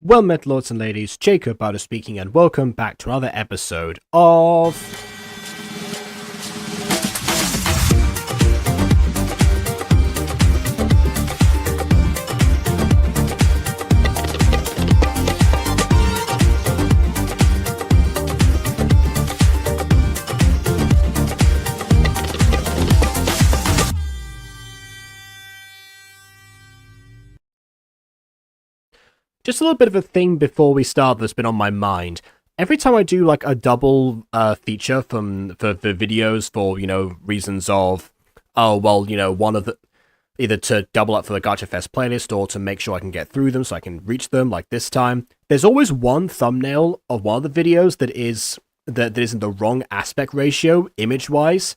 Well met, lords and ladies, Jacob Bowder speaking, and welcome back to another episode of... Just a little bit of a thing before we start that's been on my mind. Every time I do like a double feature for videos for, reasons of, one of the, either to double up for the Gacha Fest playlist or to make sure I can get through them so I can reach them like this time, there's always one thumbnail of one of the videos that is in the wrong aspect ratio image-wise,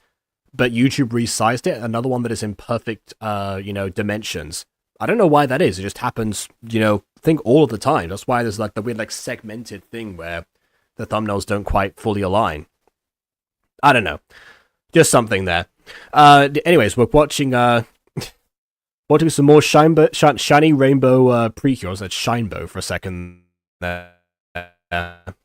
but YouTube resized it, another one that is in perfect, dimensions. I don't know why that is. It just happens, I think all of the time. That's why there's like the weird, segmented thing where the thumbnails don't quite fully align. I don't know. Just something there. Anyways, we're watching some more shiny rainbow Precure. I said Shinebow for a second there. It'd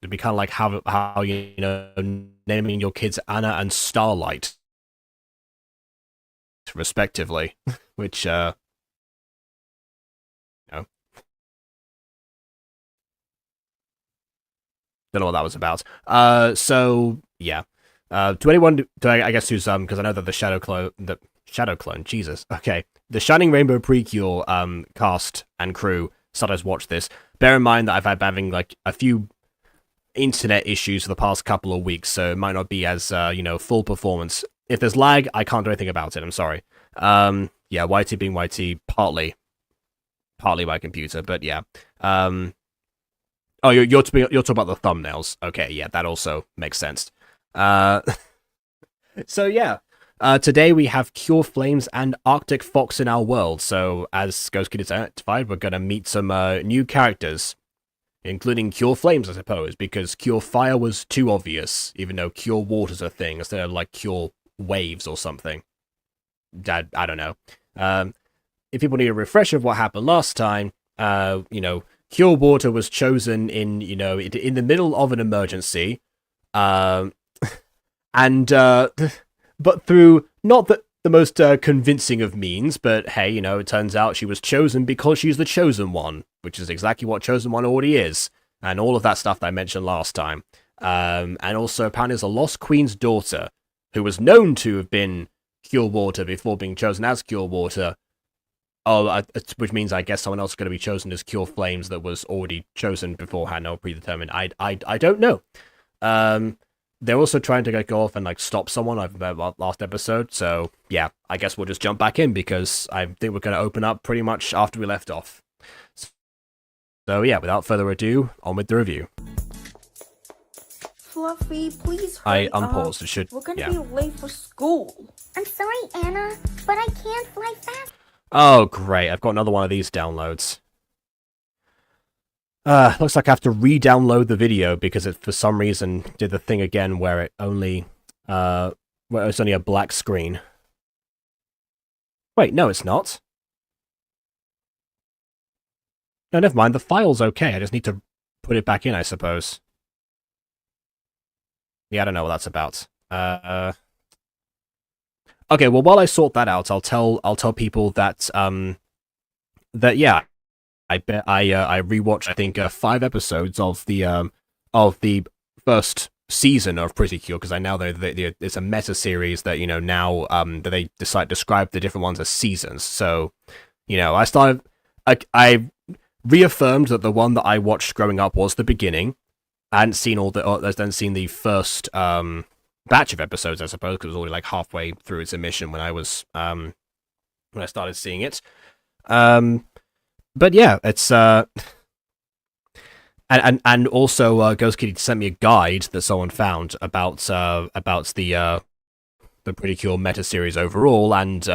be kind of like how naming your kids Anna and Starlight, respectively, which don't know what that was about. So yeah. To anyone, I guess who's because I know that the Shadow Clone, Jesus. Okay, the Shining Rainbow Precure cast and crew started to watch this. Bear in mind that I've had having like a few internet issues for the past couple of weeks, so it might not be as full performance. If there's lag, I can't do anything about it. I'm sorry. Yeah, YT being YT, partly my computer, but yeah. Oh, you're talking about the thumbnails. Okay, yeah, that also makes sense. So yeah, today we have Cure Flames and Arctic Fox in our world. So as Ghost Kid is identified, we're gonna meet some new characters, including Cure Flames, I suppose, because Cure Fire was too obvious, even though Cure Water's a thing instead of like Cure Waves or something. I don't know. If people need a refresher of what happened last time, Cure Water was chosen in the middle of an emergency, but through not the most convincing of means, but hey, it turns out she was chosen because she's the chosen one, which is exactly what chosen one already is, and all of that stuff that I mentioned last time. And also apparently is a Lost Queen's daughter, who was known to have been Cure Water before being chosen as Cure Water. Oh, which means I guess someone else is going to be chosen as Cure Flames that was already chosen beforehand or predetermined. I don't know. They're also trying to go off and stop someone. I've about last episode, so yeah, I guess we'll just jump back in because I think we're going to open up pretty much after we left off. So yeah, without further ado, on with the review. Fluffy, please hurry I unpaused. It should. We're gonna be late for school. I'm sorry, Anna, but I can't fly fast. Oh, great. I've got another one of these downloads. Looks like I have to re-download the video because it, for some reason, did the thing again where it only, where it's only a black screen. Wait, no, it's not. No, never mind. The file's okay. I just need to put it back in, I suppose. Yeah, I don't know what that's about. Okay, well, while I sort that out, I'll tell people that yeah, I rewatched I think 5 episodes of the first season of Precure because I know that it's a meta series that now that they describe the different ones as seasons. So I reaffirmed that the one that I watched growing up was the beginning. I hadn't seen seen the first batch of episodes, I suppose, because it was already halfway through its emission when I was when I started seeing it. But yeah, it's and also Ghost Kitty sent me a guide that someone found about the Precure meta series overall, and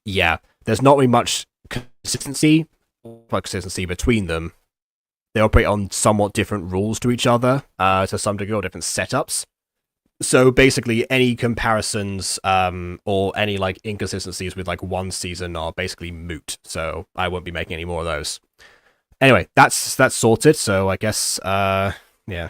yeah, there's not really much consistency between them. They operate on somewhat different rules to each other, to some degree, or different setups. So basically, any comparisons or any inconsistencies with one season are basically moot. So I won't be making any more of those. Anyway, that's sorted. So I guess yeah.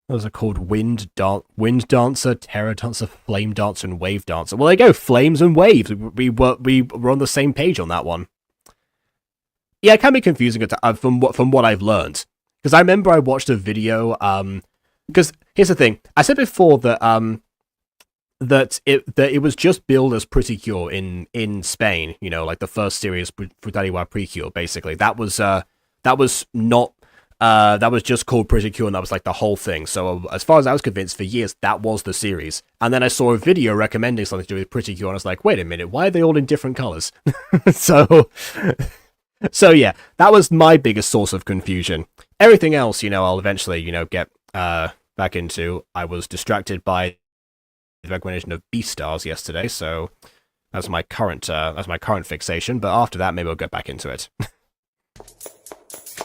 Those are called Wind Dancer, Terror Dancer, Flame Dancer, and Wave Dancer. Well, there you go, Flames and Waves. We were on the same page on that one. Yeah, it can be confusing from what I've learned. Because I remember I watched a video, because here's the thing. I said before that that it was just billed as Precure in Spain, you know, like the first series, Precure, basically. That was not... that was just called Precure, and that was like the whole thing. So as far as I was convinced, for years, that was the series. And then I saw a video recommending something to do with Precure, and I was like, wait a minute, why are they all in different colors? So yeah, that was my biggest source of confusion. Everything else, you know, I'll eventually, you know, get back into. I was distracted by the recommendation of Beastars yesterday, so that's my current fixation. But after that, maybe I'll get back into it.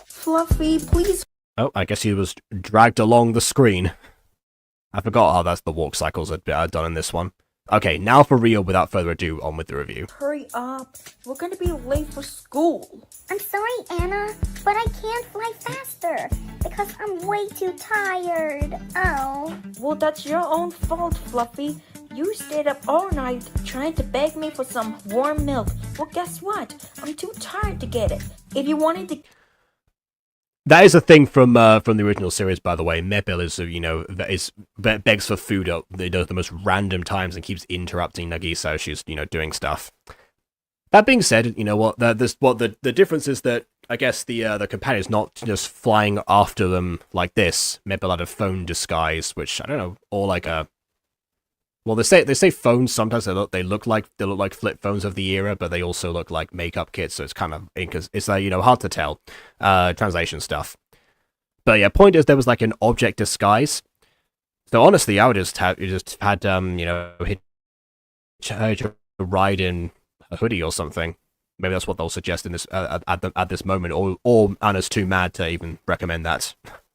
Fluffy, please. Oh, I guess he was dragged along the screen. I forgot how that's the walk cycles are done in this one. Okay, now for real, without further ado, on with the review. Hurry up. We're gonna be late for school. I'm sorry, Anna, but I can't fly faster because I'm way too tired. Oh. Well, that's your own fault, Fluffy. You stayed up all night trying to beg me for some warm milk. Well, guess what? I'm too tired to get it. If you wanted to... That is a thing from the original series, by the way. Mabel is, you know, begs for food at the most random times and keeps interrupting Nagisa as she's, you know, doing stuff. That being said, you know what? The difference is that I guess the companion's not just flying after them like this. Mabel had a phone disguise, which I don't know, or like a... Well, they say phones sometimes they look like flip phones of the era, but they also look like makeup kits. So it's kind of it's like, you know, hard to tell translation stuff. But yeah, point is there was like an object disguise. So honestly, I would just had you know, hit ride in a hoodie or something. Maybe that's what they'll suggest in this at this moment, or Anna's too mad to even recommend that.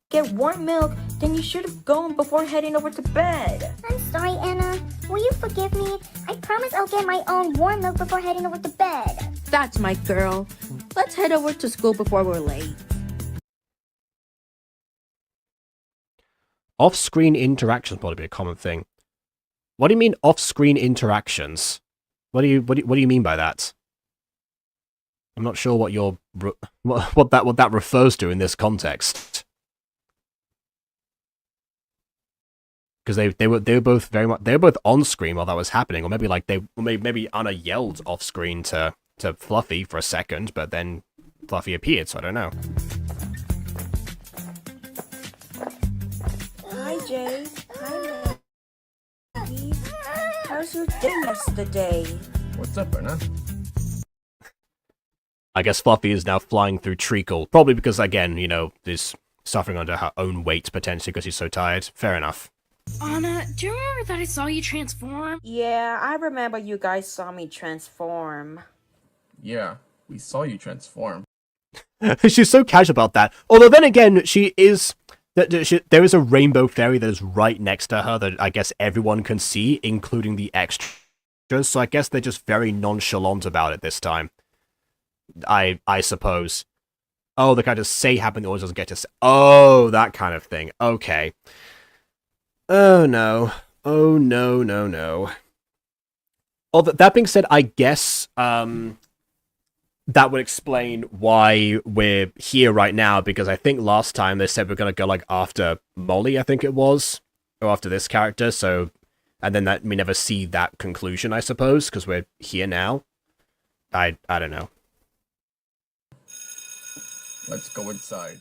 Get warm milk, then you should have gone before heading over to bed. I'm sorry, Anna. Will you forgive me? I promise I'll get my own warm milk before heading over to bed. That's my girl. Let's head over to school before we're late. Off-screen interactions probably be a common thing. What do you mean off-screen interactions? What do you mean by that? I'm not sure what that refers to in this context. Because they were both both on screen while that was happening, or maybe like maybe Anna yelled off screen to Fluffy for a second, but then Fluffy appeared, so I don't know. Hi, Jay. Hi, Maggie. How's your day yesterday? What's up, Anna? I guess Fluffy is now flying through treacle, probably because, again, you know, is suffering under her own weight potentially because he's so tired. Fair enough. Anna, do you remember that I saw you transform? Yeah, I remember you guys saw me transform. Yeah, we saw you transform. She's so casual about that. Although then again, there is a rainbow fairy that is right next to her that I guess everyone can see, including the extras. So I guess they're just very nonchalant about it this time. I suppose. Oh, the kind of say happen, the audience doesn't get to say. Oh, that kind of thing. Okay. Oh no. Oh no, no, no. Oh, that being said, I guess that would explain why we're here right now, because I think last time they said we're going to go like after Molly, I think it was, or after this character, so, and then that we never see that conclusion, I suppose, because we're here now. I don't know. Let's go inside.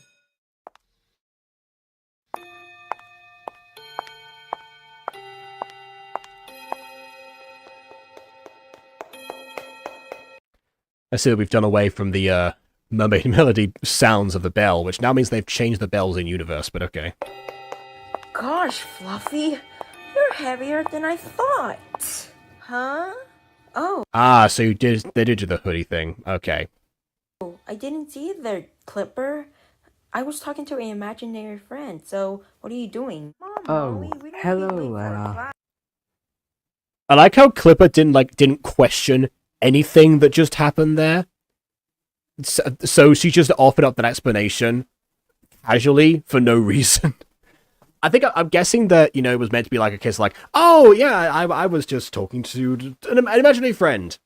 I see that we've done away from the mermaid melody sounds of the bell, which now means they've changed the bells in universe, but okay. Gosh, Fluffy, you're heavier than I thought. Huh? Oh. Ah, so they did do the hoodie thing. Okay. I didn't see you there, Clipper. I was talking to an imaginary friend, so what are you doing? Mom, Molly, we don't hello, need late for Anna. class. I like how Clipper didn't question anything that just happened there. So she just offered up that explanation casually for no reason. I'm guessing that, it was meant to be like a kiss, like, oh, yeah, I was just talking to an imaginary friend.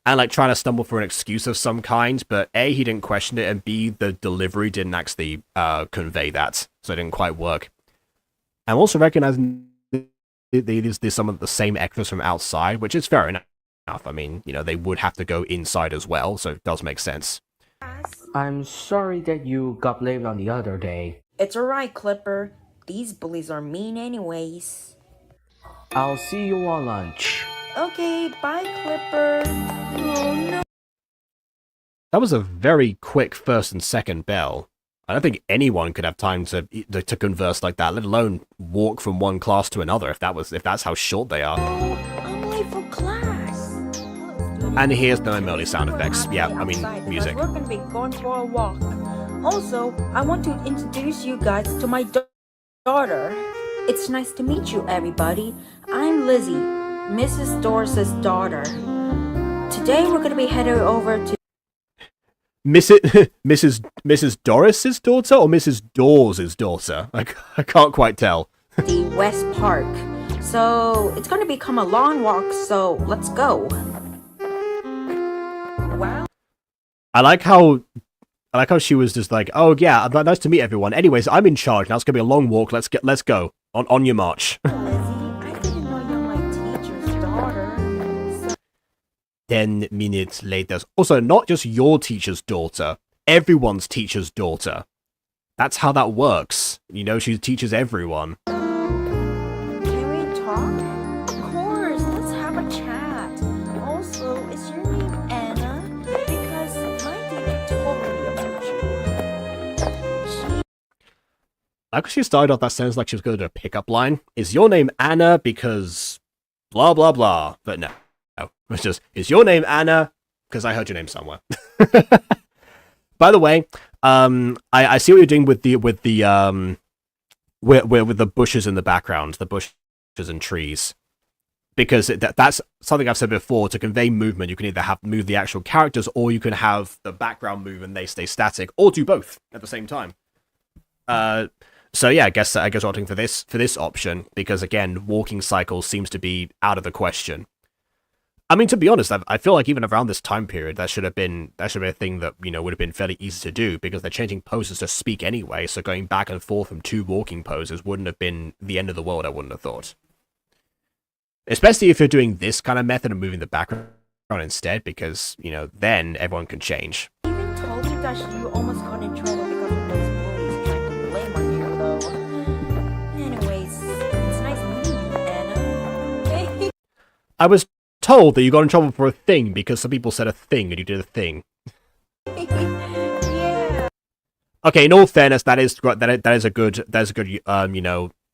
And, like, trying to stumble for an excuse of some kind, but A, he didn't question it, and B, the delivery didn't actually convey that, so it didn't quite work. I'm also recognizing there's some of the same extras from outside, which is fair enough. I mean, they would have to go inside as well, so it does make sense. I'm sorry that you got blamed on the other day. It's alright, Clipper. These bullies are mean anyways. I'll see you on lunch. Okay, bye, Clipper. Oh, no. That was a very quick first and second bell. I don't think anyone could have time to converse like that, let alone walk from one class to another if that's how short they are. I'm late for class. And here's the melody sound effects. Yeah, I mean, music. We're gonna be going for a walk. Also, I want to introduce you guys to my daughter. It's nice to meet you, everybody. I'm Lizzie, Mrs. Doris's daughter. Today we're gonna be headed over to Mrs. Doris's daughter or Mrs. Dawes' daughter? I can't quite tell. the West Park. So it's gonna become a long walk, so let's go. Wow. I like how she was just like, oh yeah, nice to meet everyone. Anyways, I'm in charge now. It's gonna be a long walk. Let's go on your march. Lizzie, I didn't know you're my teacher's daughter. 10 minutes later. Also, not just your teacher's daughter, everyone's teacher's daughter. That's how that works. She teaches everyone. Can we talk? Of course, let's have a chat. Also, is your name Anna? Because my data told me about you. Like she started off that sentence like she was going to do a pickup line. Is your name Anna because blah blah blah? But no. It's just, is your name Anna? Because I heard your name somewhere. By the way, I see what you're doing with the bushes in the background, the bushes and trees, because that's something I've said before. To convey movement, you can either move the actual characters, or you can have the background move and they stay static, or do both at the same time. So yeah, I guess opting for this option, because again, walking cycles seems to be out of the question. I mean, to be honest, I feel like even around this time period, that should have been a thing that, would have been fairly easy to do, because they're changing poses to speak anyway, so going back and forth from two walking poses wouldn't have been the end of the world, I wouldn't have thought. Especially if you're doing this kind of method of moving the background instead, because, then everyone can change. You even told me that you almost got in trouble because of those bullies trying to blame on you, though. Anyways, it's nice meeting you, Anna. I was told that you got in trouble for a thing because some people said a thing and you did a thing. Yeah. Okay, in all fairness, that is a good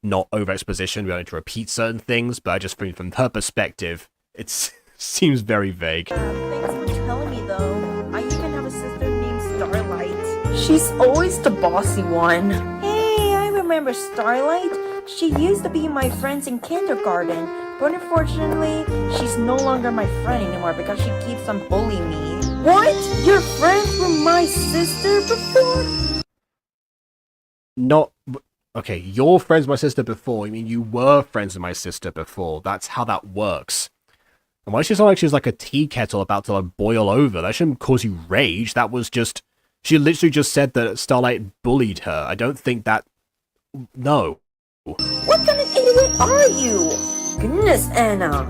not over exposition. We don't need to repeat certain things, but I just think from her perspective, it seems very vague. Thanks for telling me, though. I even have a sister named Starlight. She's always the bossy one. Hey, I remember Starlight. She used to be my friends in kindergarten, but unfortunately, she's no longer my friend anymore because she keeps on bullying me. What? You're friends with my sister before? Not... Okay, you're friends with my sister before. I mean, you were friends with my sister before. That's how that works. And why she sound like she was like a tea kettle about to like boil over? That shouldn't cause you rage. That was just... She literally just said that Starlight bullied her. I don't think that... No. What kind of idiot are you? Goodness, Anna.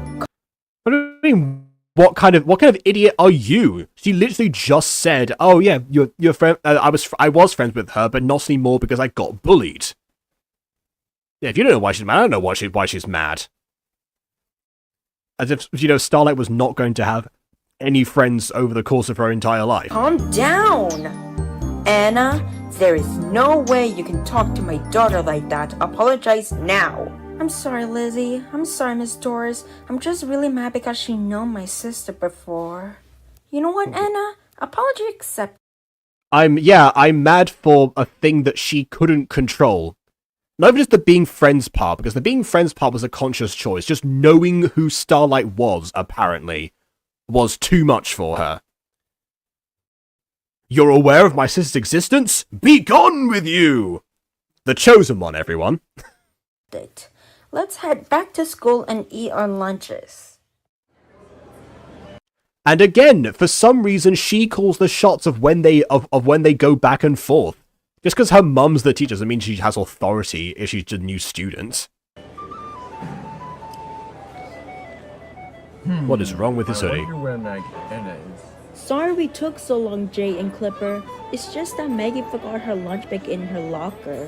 What do you mean? What kind of idiot are you? She literally just said, "Oh yeah, your friend. I was friends with her, but not anymore because I got bullied." Yeah, if you don't know why she's mad, I don't know why she's mad. As if Starlight was not going to have any friends over the course of her entire life. Calm down, Anna. There is no way you can talk to my daughter like that. Apologize now. I'm sorry, Lizzie. I'm sorry, Miss Doris. I'm just really mad because she known my sister before. You know what, Anna? Apology accepted. I'm mad for a thing that she couldn't control. Not even just the being friends part, because the being friends part was a conscious choice. Just knowing who Starlight was, apparently, was too much for her. You're aware of my sister's existence? Be gone with you! The chosen one, everyone. Let's head back to school and eat our lunches. And again, for some reason, she calls the shots of when they go back and forth. Just because her mum's the teacher doesn't mean she has authority if she's a new student. What is wrong with this I hoodie? wonder where Maggie is. Sorry we took so long, Jay and Clipper. It's just that Maggie forgot her lunch bag in her locker.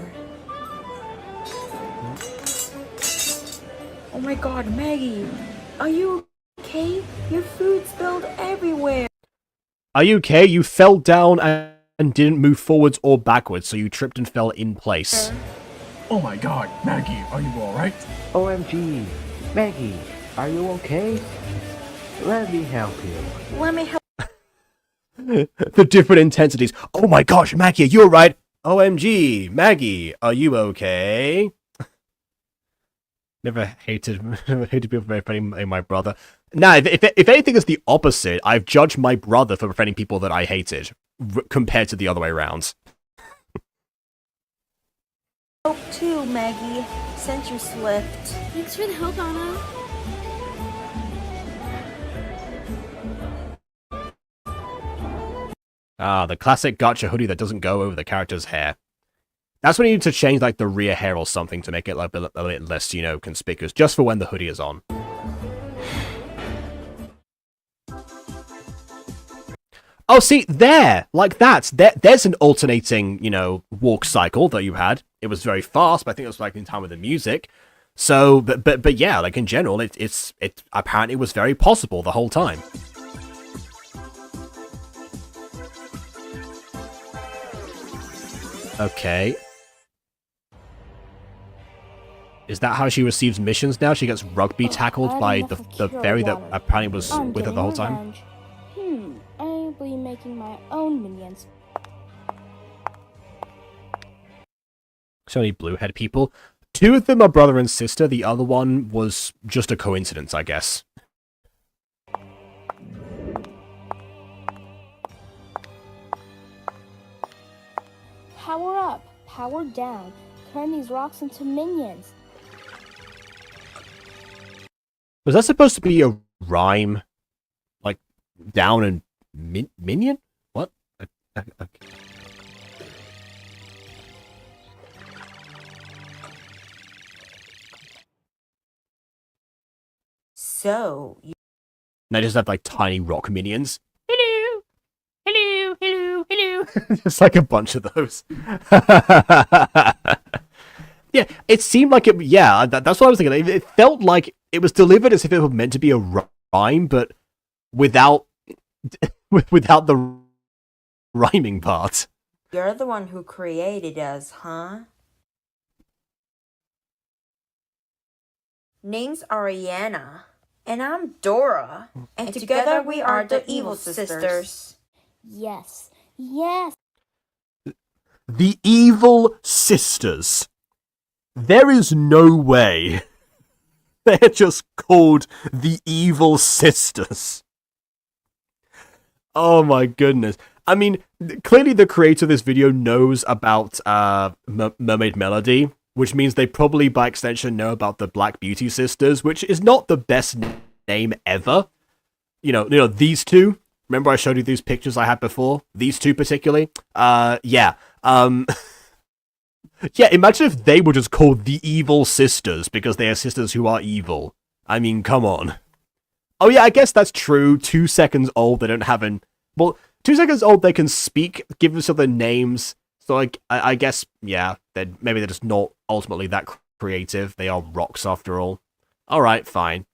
Oh my god, Maggie! Are you okay? Your food spilled everywhere! Are you okay? You fell down and didn't move forwards or backwards, so you tripped and fell in place. Oh my god, Maggie, are you alright? OMG, Maggie, are you okay? Let me help you. Let me help. The different intensities. Oh my gosh, Maggie, are you alright? OMG, Maggie, are you okay? Never hated people for befriending my brother. Nah, if anything is the opposite, I've judged my brother for befriending people that I hated, compared to the other way around. Help too, Maggie, since you slipped. Thanks for the help, Anna. Ah, the classic Gacha hoodie that doesn't go over the character's hair. That's when you need to change, like, the rear hair or something to make it like, a bit less, you know, conspicuous, just for when the hoodie is on. Oh, see, there! Like that! There's an alternating, you know, walk cycle that you had. It was very fast, but I think it was, like, in time with the music. So, but yeah, like, in general, it apparently was very possible the whole time. Okay. Is that how she receives missions now? She gets rugby tackled by the fairy that apparently was with her the whole time? I'll be making my own minions. So many blue-head people. Two of them are brother and sister. The other one was just a coincidence, I guess. Power up, power down. Turn these rocks into minions. Was that supposed to be a rhyme? Like, down and minion? What? Okay. So, And I just have, like, tiny rock minions. Hello! Hello! Hello! Hello! Just like a bunch of those. Yeah, it seemed like it... Yeah, that's what I was thinking. It felt like it was delivered as if it was meant to be a rhyme, but without... without the rhyming part. you're the one who created us, huh? Name's Ariana. And I'm Dora. And together we are the Evil Sisters. Yes, yes. The Evil Sisters. There is no way. They're just called the Evil Sisters. Oh my goodness. I mean, clearly the creator of this video knows about Mermaid Melody, which means they probably by extension know about the Black Beauty Sisters, which is not the best name ever. You know, these two. Remember I showed you these pictures I had before? These two particularly? Yeah. Yeah, imagine if they were just called the Evil Sisters because they are sisters who are evil. I mean, come on. Oh yeah, I guess that's true. 2 seconds old, they don't have an... Well, 2 seconds old, they can speak, give us other names. So like, I guess, yeah, maybe they're just not ultimately that creative. They are rocks after all. Alright, fine.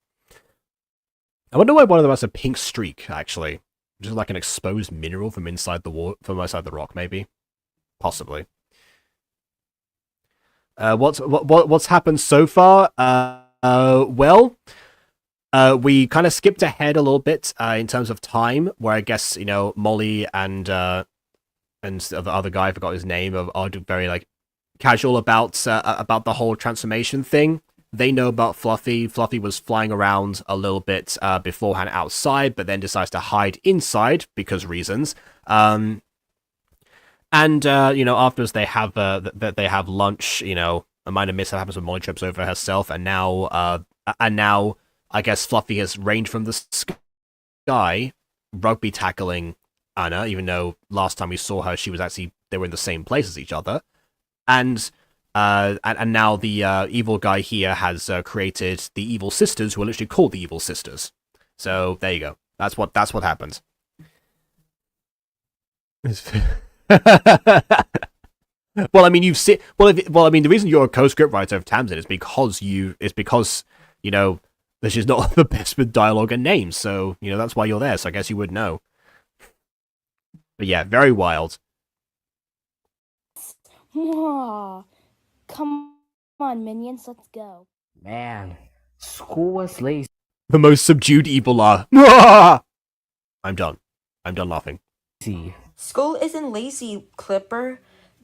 I wonder why one of them has a pink streak, actually. Just like an exposed mineral from inside the rock, maybe? Possibly. What's happened so far? Well, we kind of skipped ahead a little bit in terms of time, where I guess, you know, Molly and the other guy, I forgot his name, are very like casual about the whole transformation thing. They know about Fluffy. Fluffy was flying around a little bit beforehand outside, but then decides to hide inside because reasons. And afterwards they have they have lunch. A minor mishap happens when Molly trips over herself, and now I guess Fluffy has rained from the sky, rugby tackling Anna, even though last time we saw her, they were in the same place as each other, and now the evil guy here has created the evil sisters, who are literally called the evil sisters. So there you go. That's what happens. Well, I mean, you've seen. Well, I mean, the reason you're a co-script writer of Tamsin is because this is not the best with dialogue and names. So that's why you're there. So I guess you would know. But yeah, very wild. Mwah. Come on, minions, let's go. Man, school was lazy. The most subdued evil are. I'm done. I'm done laughing. School isn't lazy, Clipper.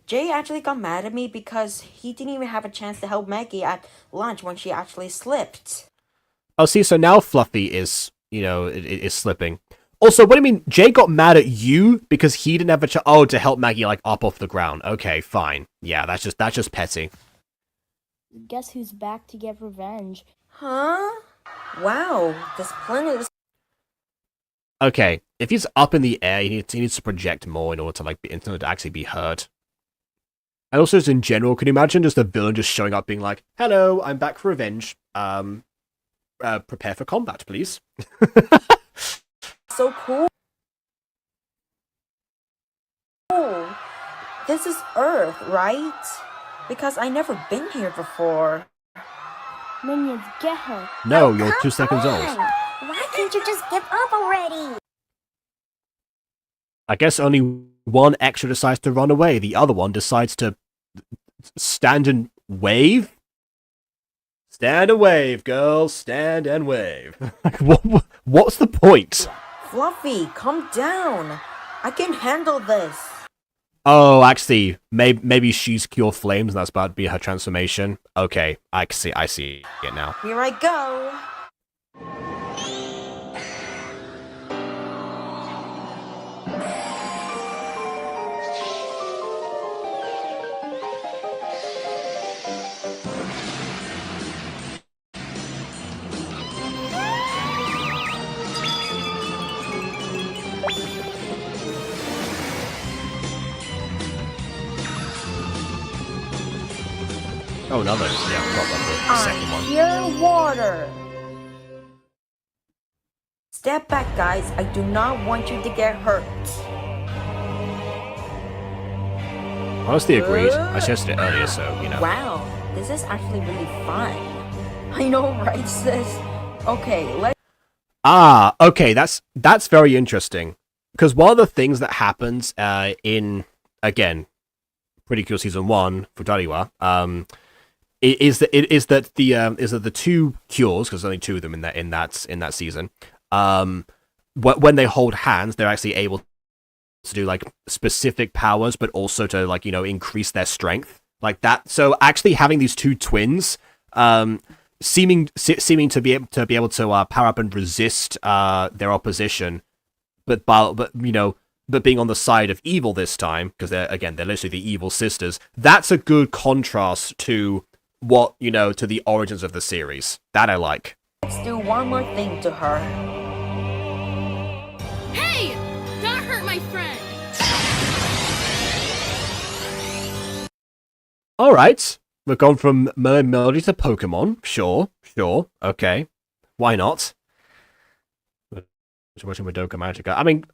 Jay actually got mad at me because he didn't even have a chance to help Maggie at lunch when she actually slipped. Oh, see, so now Fluffy is, is slipping. Also, what do you mean? Jay got mad at you because he didn't have a chance? Oh, to help Maggie up off the ground. Okay, fine. Yeah, that's just petty. Guess who's back to get revenge? Huh? Wow, this planet is... Okay, if he's up in the air, he needs to project more in order to actually be heard. And also, just in general, can you imagine just a villain just showing up being like, "Hello, I'm back for revenge. Prepare for combat, please." So cool. This is Earth, right? Because I never been here before. Minions, get her. No, you're 2 seconds old. Why can't you just give up already? I guess only one extra decides to run away. The other one decides to stand and wave. Stand and wave, girls. Stand and wave. What's the point? Fluffy, calm down. I can handle this. Oh, actually, maybe she's Cure Flames, and that's about to be her transformation. Okay, I see it now. Here I go. Oh, another. Yeah, I forgot about the second one. Pure water. Step back, guys. I do not want you to get hurt. Honestly, agreed. I suggested it earlier, so, Wow, this is actually really fun. I know, right, sis? Okay, let's... Ah, okay, that's very interesting. Because one of the things that happens in, again, Precure Season 1, Futariwa, is that the two cures, because there's only two of them in that season, when they hold hands, they're actually able to do specific powers, but also to increase their strength like that. So actually having these two twins, seeming to be able to power up and resist their opposition, but being on the side of evil this time, because they're literally the evil sisters. That's a good contrast to to the origins of the series. That I like. Let's do one more thing to her. Hey! Don't hurt my friend! Alright. We've gone from Mermaid Melody to Pokemon. Sure. Okay. Why not? Watching Madoka Magica. I mean,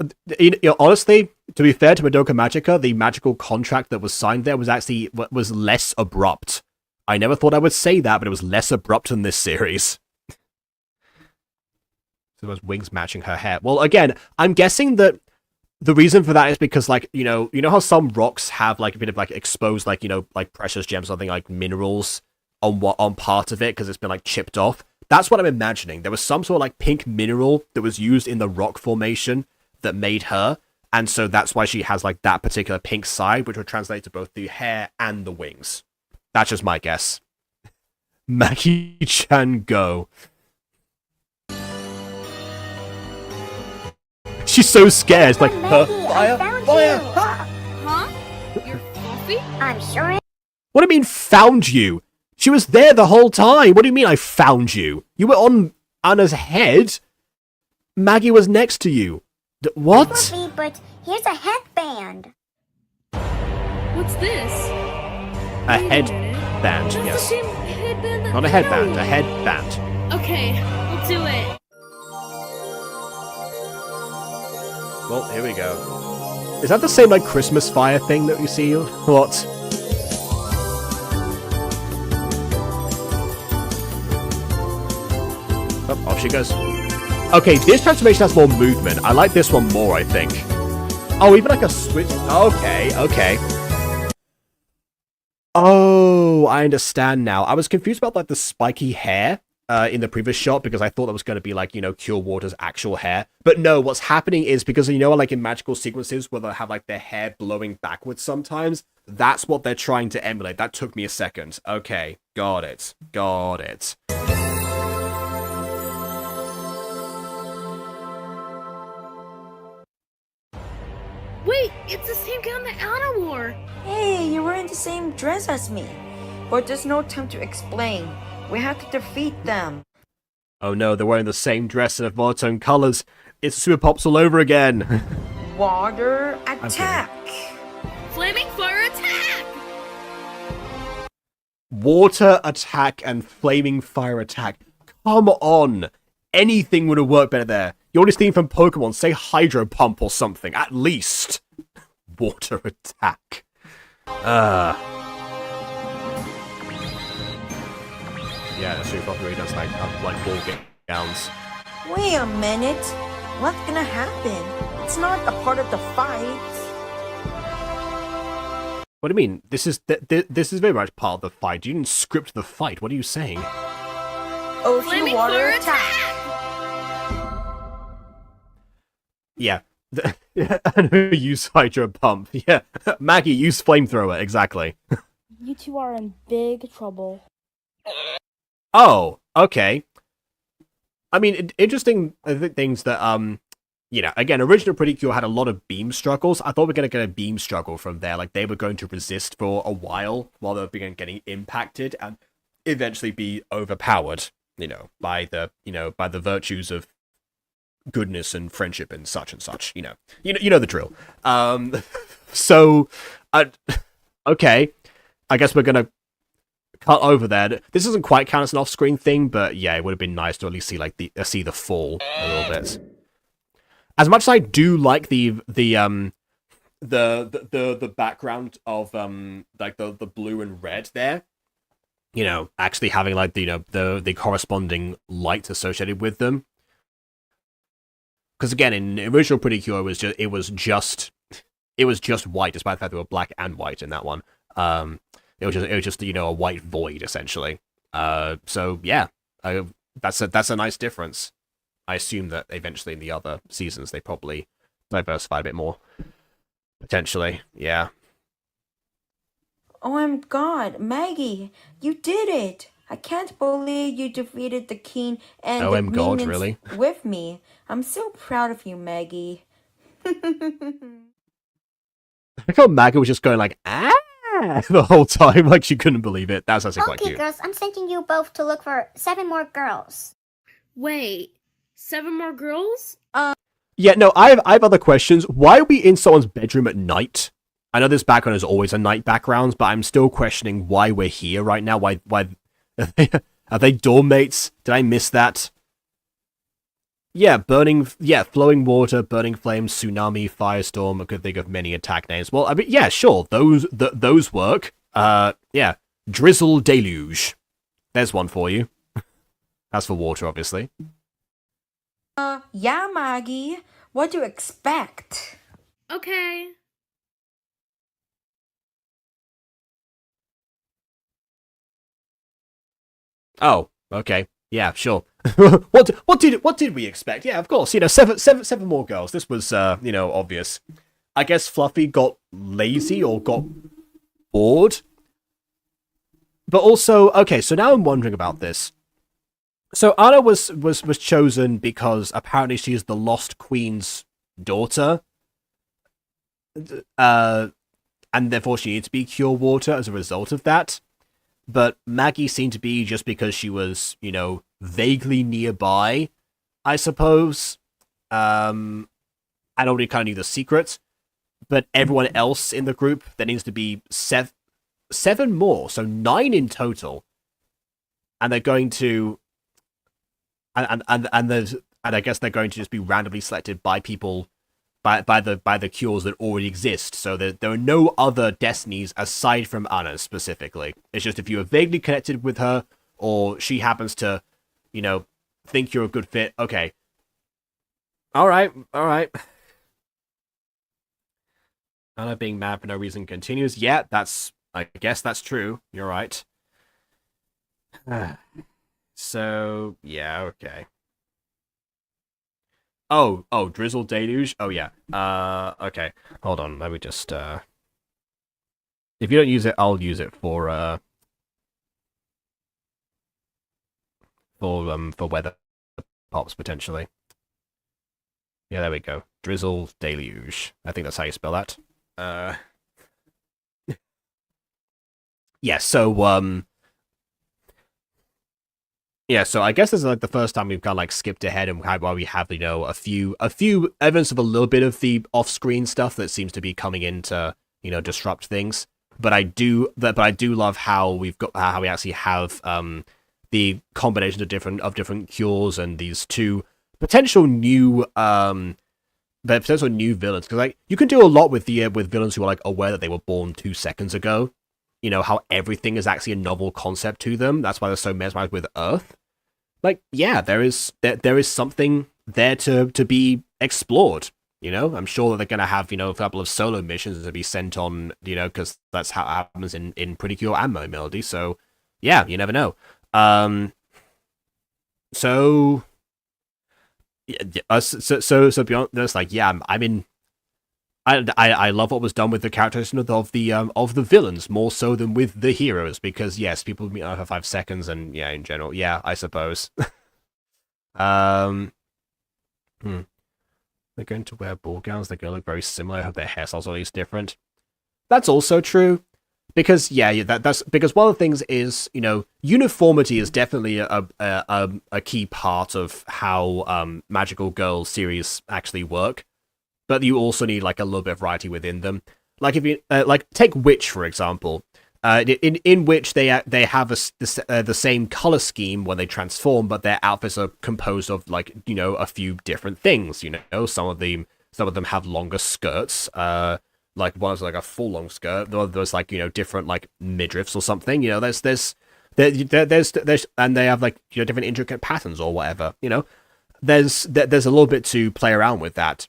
honestly, to be fair to Madoka Magica, the magical contract that was signed there was less abrupt. I never thought I would say that, but it was less abrupt in this series. So those wings matching her hair. Well, again, I'm guessing that the reason for that is because, you know how some rocks have a bit of exposed, precious gems, something like minerals on part of it because it's been chipped off. That's what I'm imagining. There was some sort of pink mineral that was used in the rock formation that made her, and so that's why she has that particular pink side, which would translate to both the hair and the wings. That's just my guess. Maki-chan, go. She's so scared. It's Maggie, fire, I found fire. you. Huh? Fluffy? I'm sure What do you mean, found you? She was there the whole time. What do you mean I found you? You were on Anna's head. Maggie was next to you. What? Fluffy, but here's a headband. What's this? A Wait headband, That's the yes. same headband that Not a headband, a headband. Okay, I'll do it. Well, here we go. Is that the same, like, Christmas fire thing that we see? What? Oh, off she goes. Okay, this transformation has more movement. I like this one more, I think. Oh, even like a switch. Okay, okay. Oh, I understand now. I was confused about, like, the spiky hair in the previous shot because I thought that was going to be, like, you know, Cure Water's actual hair. But no, what's happening is because, you know, like in magical sequences where they'll have, like, their hair blowing backwards sometimes, that's what they're trying to emulate. That took me a second. Okay, got it. Got it. Wait, it's the same gown that Anna wore. Hey, you're wearing the same dress as me. But there's no time to explain. We have to defeat them. Oh no, they're wearing the same dress in monotone colors. It's Super Pops all over again. Water attack! Flaming fire attack! Water attack and flaming fire attack. Come on. Anything would have worked better there. You already seen from Pokemon, say Hydro Pump or something, at least. Water attack. Yeah, that's Super Pop really does like ball gowns. Wait a minute. What's gonna happen? It's not a part of the fight. What do you mean? This is very much part of the fight. You didn't script the fight. What are you saying? Ocean Flaming water fire attack! Yeah. And who use Hydro Pump? Yeah. Maggie, use Flamethrower. Exactly. You two are in big trouble. Oh, okay. I mean, interesting things that, you know, again, original Precure had a lot of beam struggles. I thought we were going to get a beam struggle from there. Like, they were going to resist for a while they were getting impacted and eventually be overpowered, you know, by the virtues of goodness and friendship and such, you know. You know the drill. So, okay. I guess we're going to cut over there. This doesn't quite count as an off-screen thing, but yeah, it would have been nice to at least see like the fall a little bit. As much as I do like the background of like the blue and red there, you know, actually having like the corresponding light associated with them. Because again, in original Precure, it was just white, despite the fact they were black and white in that one. It was just you know, a white void essentially. So yeah, that's a nice difference. I assume that eventually in the other seasons they probably diversified a bit more. Potentially, yeah. Oh my god, Maggie, you did it! I can't believe you defeated the king and the God, minions really? with me. I'm so proud of you, Maggie. I thought Maggie was just going like, ah, the whole time, like she couldn't believe it. That's actually quite Okay, cute. girls, I'm sending you both to look for 7 more girls. Wait, 7 more girls? Yeah, no, I have other questions. Why are we in someone's bedroom at night? I know this background is always a night background, but I'm still questioning why we're here right now. Why are they dorm mates? Did I miss that? Yeah, flowing water, burning flames, tsunami, firestorm. I could think of many attack names. Well, I mean, yeah, sure, those work. Yeah, drizzle deluge. There's one for you. That's for water, obviously. Yeah, Maggie. What do you expect? Okay. Oh, okay. Yeah, sure. What did we expect? Yeah, of course. You know, seven more girls. This was you know, obvious. I guess Fluffy got lazy or got bored. But also, okay, so now I'm wondering about this. So Anna was chosen because apparently she is the Lost Queen's daughter. And and therefore she needed to be cure water as a result of that. But Maggie seemed to be just because she was, you know, vaguely nearby, I suppose. I already kind of knew the secret, but everyone else in the group, there needs to be seven more, so 9 in total, and they're going to, and I guess they're going to just be randomly selected by people, by the cures that already exist. So there are no other destinies aside from Anna's specifically. It's just if you are vaguely connected with her, or she happens to, you know, think you're a good fit. Okay. All right. Anna being mad for no reason continues. Yeah, I guess that's true. You're right. So, yeah, okay. Oh, drizzle deluge? Oh, yeah. Okay. Hold on, let me just, if you don't use it, I'll use it for weather pops, potentially. Yeah, there we go. Drizzle deluge. I think that's how you spell that. Yeah, so, yeah, so I guess this is like the first time we've kind of like skipped ahead and while we have, you know, a few evidence of a little bit of the off-screen stuff that seems to be coming in to, you know, disrupt things. But I do love how we actually have the combinations of different cures and these two potential new villains, because like you can do a lot with villains who are like aware that they were born 2 seconds ago. You know, how everything is actually a novel concept to them. That's why they're so mesmerized with Earth. Like, yeah, there is something there to be explored. You know, I'm sure that they're gonna have, you know, a couple of solo missions to be sent on, you know, because that's how it happens in Precure and Melody. So, yeah, you never know. So beyond this, like, yeah, I mean, I love what was done with the characterization of the villains more so than with the heroes, because yes, people meet for 5 seconds, and yeah, in general, yeah, I suppose. They're going to wear ball gowns. They're going to look very similar. I hope their hairstyles are at least different. That's also true, because yeah, that's because one of the things is, you know, uniformity is definitely a key part of how Magical Girl series actually work. But you also need like a little bit of variety within them. Like if you like take Witch for example, in Witch they have the same color scheme when they transform, but their outfits are composed of like, you know, a few different things. You know, some of them have longer skirts. Like one's like a full long skirt. The other's like, you know, different like midriffs or something. You know, there's and they have like, you know, different intricate patterns or whatever. You know, there's a little bit to play around with that.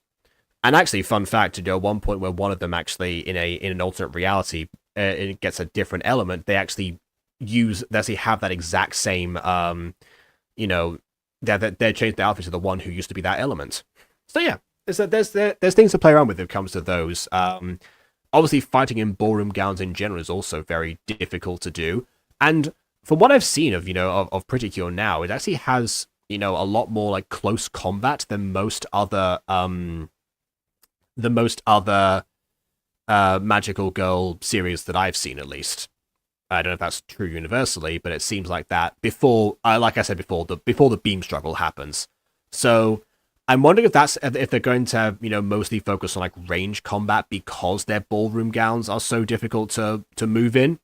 And actually, fun fact, you know, one point where one of them actually in an alternate reality, it gets a different element. They actually have that exact same, you know, they changed the outfit to the one who used to be that element. So yeah, there's things to play around with when it comes to those. Obviously, fighting in ballroom gowns in general is also very difficult to do. And from what I've seen of, you know, of Precure now, it actually has, you know, a lot more like close combat than most other Magical Girl series that I've seen, at least. I don't know if that's true universally, but it seems like that before, like I said before, before the beam struggle happens. So I'm wondering if they're going to, you know, mostly focus on like range combat because their ballroom gowns are so difficult to move in.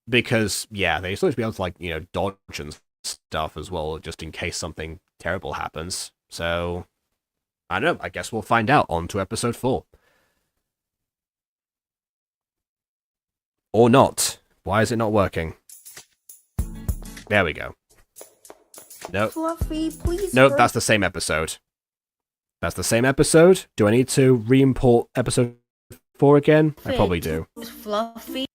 Because yeah, they supposed to be able to like, you know, dodge and stuff as well, just in case something terrible happens. So I don't know. I guess we'll find out on to episode 4. Or not. Why is it not working? There we go. Nope. Fluffy, please. Nope, that's the same episode. That's the same episode? Do I need to re-import episode 4 again? I probably do. Fluffy.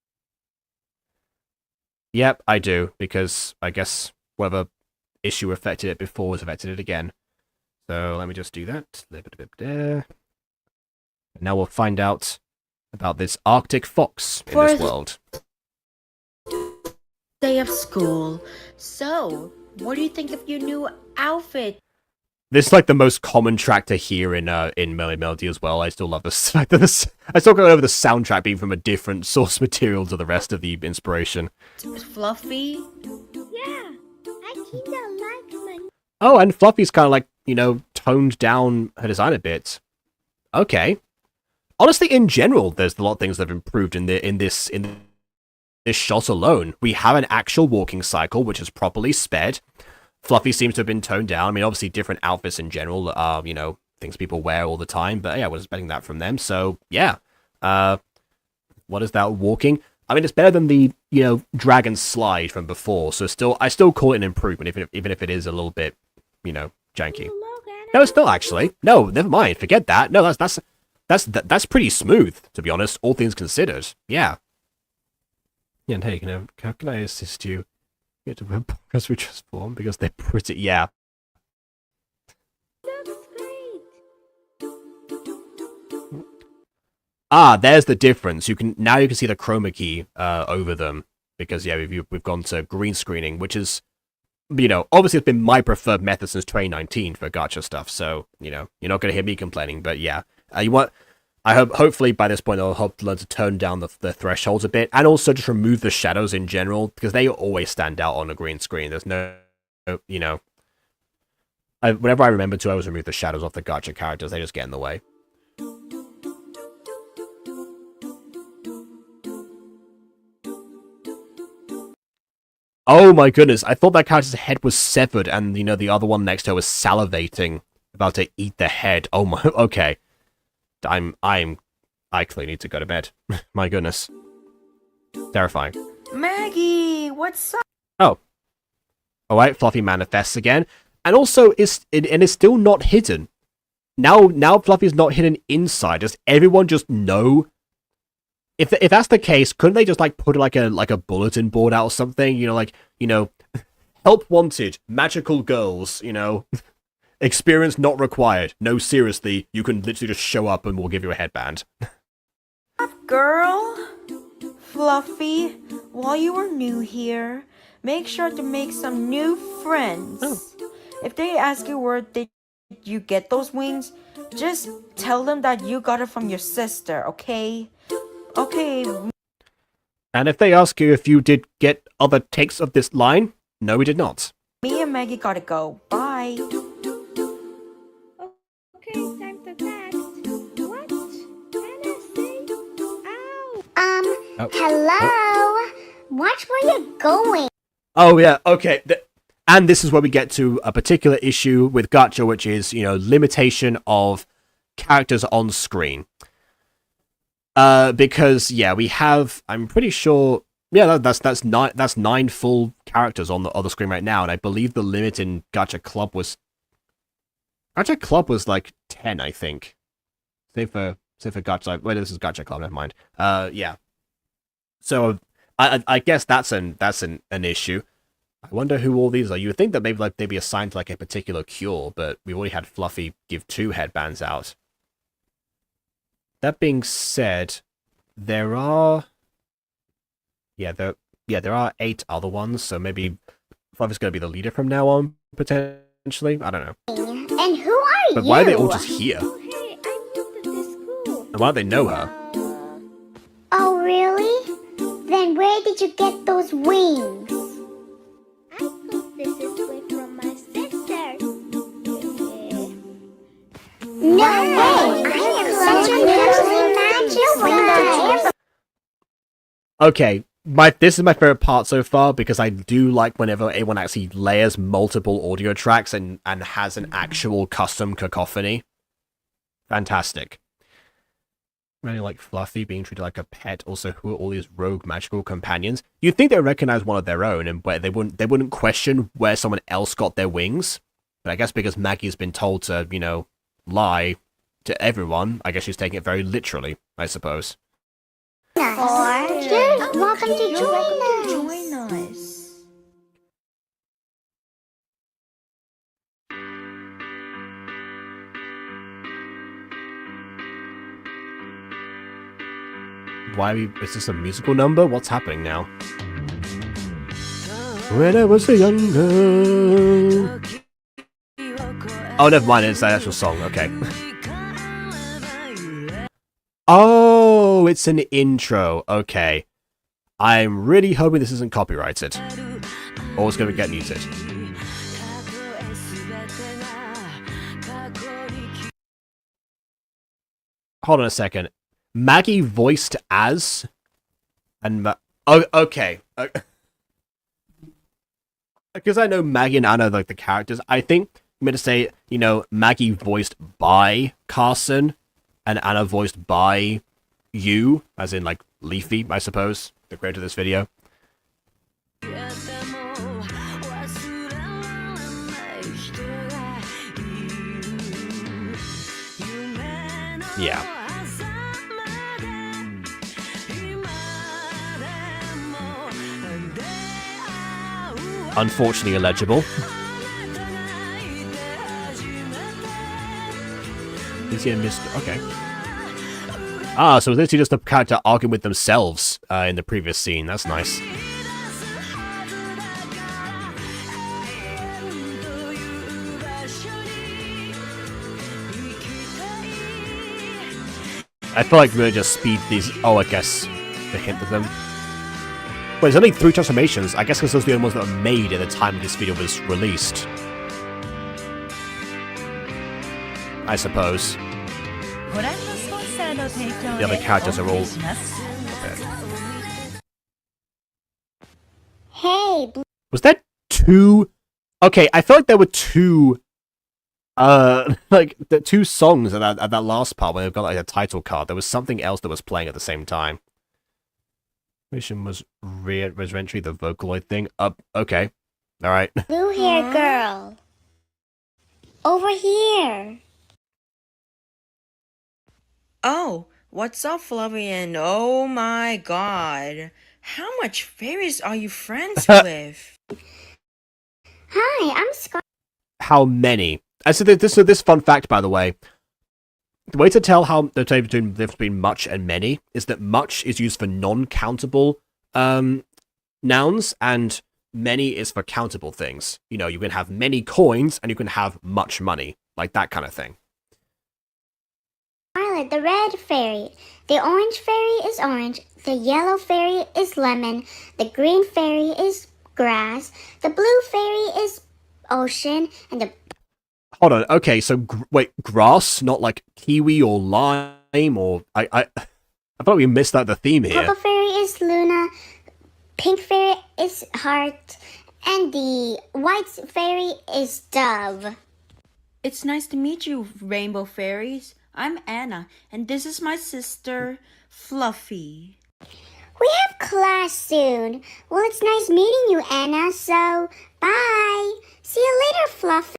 Yep, I do, because I guess whatever issue affected it before has affected it again. So let me just do that. Now we'll find out about this Arctic fox in this world. Day of school. So, what do you think of your new outfit? This is like the most common track to hear in Melody as well. I still love this fact that this. I still go over the soundtrack being from a different source material to the rest of the inspiration. Fluffy? Yeah, I kinda like my... Oh, and Fluffy's kind of like, you know, toned down her design a bit. Okay. Honestly, in general, there's a lot of things that have improved in this shot alone. We have an actual walking cycle, which is properly sped. Fluffy seems to have been toned down. I mean, obviously, different outfits in general are, you know, things people wear all the time. But yeah, I was expecting that from them. So yeah. What is that walking? I mean, it's better than the, you know, dragon slide from before. So I still call it an improvement, even if it is a little bit, you know, janky. No, it's not actually. No, never mind. Forget that. No, that's pretty smooth, to be honest. All things considered. Yeah. Yeah, and hey, you know, how can I assist you? Get to web podcast we just formed because they're pretty. Yeah. Looks great. Ah, there's the difference. You can see the chroma key over them because yeah, we've gone to green screening, which is, you know, obviously it's been my preferred method since 2019 for gacha stuff. So you know, you're not gonna hear me complaining. But yeah, I hopefully by this point I'll help learn to turn down the thresholds a bit, and also just remove the shadows in general because they always stand out on a green screen. There's no, you know, whenever I remember to, I always remove the shadows off the gacha characters. They just get in the way. Oh my goodness! I thought that character's head was severed, and you know the other one next to her was salivating, about to eat the head. Oh my. Okay. I clearly need to go to bed. My goodness. Terrifying. Maggie, what's up? Oh. Alright, Fluffy manifests again. And also, it's still not hidden. Now Fluffy's not hidden inside. Does everyone just know? If that's the case, couldn't they just like put like a bulletin board out or something? You know, like, you know, help wanted, magical girls, you know. Experience not required. No, seriously, you can literally just show up and we'll give you a headband. Girl? Fluffy, while you are new here, make sure to make some new friends. Oh. If they ask you where did you get those wings, just tell them that you got it from your sister, okay? Okay. And if they ask you if you did get other takes of this line, no, we did not. Me and Maggie gotta go. Bye. Okay, time to text. What can I say? Ow! Hello? Watch where you're going. Oh yeah, okay. And this is where we get to a particular issue with Gacha, which is, you know, limitation of characters on screen. Because yeah, we have, I'm pretty sure, yeah, that's nine full characters on the screen right now, and I believe the limit in Gacha Club was like 10, I think. Save for Gacha. Wait, this is Gacha Club. Never mind. Yeah. So I guess that's an issue. I wonder who all these are. You would think that maybe like they'd be assigned to like a particular cure, but we already had Fluffy give 2 headbands out. That being said, there are 8 other ones, so maybe Fluffy's gonna be the leader from now on, potentially. I don't know. And who are you? But why are they all just here? Oh, hey, I'm new to this school. And why do they know her? Oh, really? Then where did you get those wings? I thought this is way from my sister. No way! I am such a naturally magic. Okay, this is my favorite part so far because I do like whenever anyone actually layers multiple audio tracks and has an actual custom cacophony. Fantastic. Really like Fluffy being treated like a pet. Also, who are all these rogue magical companions? You'd think they'd recognize one of their own, and where they wouldn't question where someone else got their wings. But I guess because Maggie's been told to, you know, lie to everyone, I guess she's taking it very literally, I suppose. Nice. You're welcome to Join us. Is this a musical number? What's happening now? When I was a young girl. Oh, never mind, it's the actual song, okay. Oh, it's an intro, okay. I'm really hoping this isn't copyrighted. Or it's going to get muted. Hold on a second. Maggie voiced as... And oh, okay. Because I know Maggie and Anna, like, the characters, I think I'm going to say, you know, Maggie voiced by Carson, and Anna voiced by you, as in, like, Leafy, I suppose, the creator of this video. Yeah. Unfortunately illegible. Is he a Mr. Okay. Ah, so it's literally just a character arguing with themselves in the previous scene. That's nice. I feel like really just speed these... Oh, I guess the hint of them. Wait, there's only 3 transformations. I guess because those are the only ones that were made at the time this video was released. I suppose. The other characters are all... Hey, Was that 2? Okay, I feel like there were 2... like, the 2 songs at that last part when they've got, like, a title card. There was something else that was playing at the same time. Mission was re-entry, the Vocaloid thing. Okay. Alright. blue hair girl. Over here. Oh, what's up, Fluffy? And oh my god. How much fairies are you friends with? Hi, I'm Scar. How many? So this fun fact, by the way. The way to tell how the difference between much and many is that much is used for non-countable nouns, and many is for countable things. You know, you can have many coins, and you can have much money. Like that kind of thing. Violet, the red fairy. The orange fairy is orange. The yellow fairy is lemon. The green fairy is grass. The blue fairy is ocean. And the... Hold on, okay, so wait, grass, not like kiwi or lime or... I thought we missed out the theme here. purple fairy is Luna. Pink fairy is heart. And the white fairy is dove. It's nice to meet you, Rainbow Fairies. I'm Anna, and this is my sister, Fluffy. We have class soon. Well, it's nice meeting you, Anna, so bye. See you later, Fluffy.